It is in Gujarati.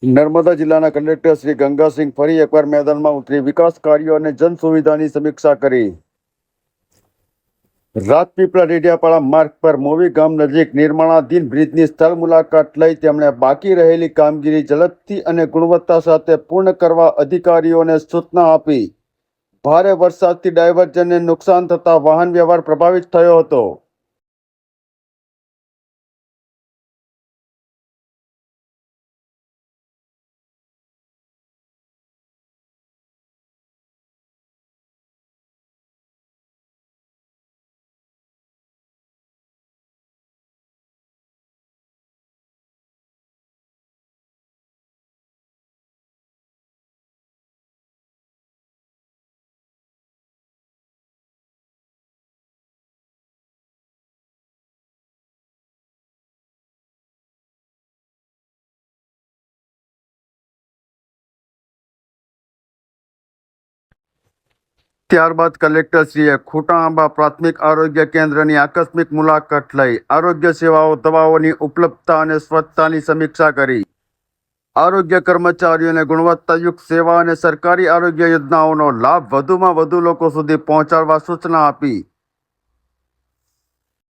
નર્મદા જિલ્લાના કલેક્ટર શ્રી ગંગાસિંહ ફરી એકવાર મેદાનમાં ઉતરી વિકાસ કાર્યો અને જન સુવિધાની સમીક્ષા કરી। રાજપીપળા ડેડિયાપાડા માર્ગ પર મોવી ગામ નજીક નિર્માણાધીન બ્રિજની સ્થળ મુલાકાત લઈ તેમણે બાકી રહેલી કામગીરી ઝડપથી અને ગુણવત્તા સાથે પૂર્ણ કરવા અધિકારીઓને સૂચના આપી। ભારે વરસાદથી ડાયવર્ઝનને નુકસાન થતા વાહન વ્યવહાર પ્રભાવિત થયો હતો। ત્યારબાદ કલેક્ટરશ્રીએ ખોટા આંબા પ્રાથમિક આરોગ્ય કેન્દ્રની આકસ્મિક મુલાકાત લઈ આરોગ્ય સેવાઓ, દવાઓની ઉપલબ્ધતા અને સ્વચ્છતાની સમીક્ષા કરી। આરોગ્ય કર્મચારીઓને ગુણવત્તાયુક્ત સેવા અને સરકારી આરોગ્ય યોજનાઓનો લાભ વધુમાં વધુ લોકો સુધી પહોંચાડવા સૂચના આપી।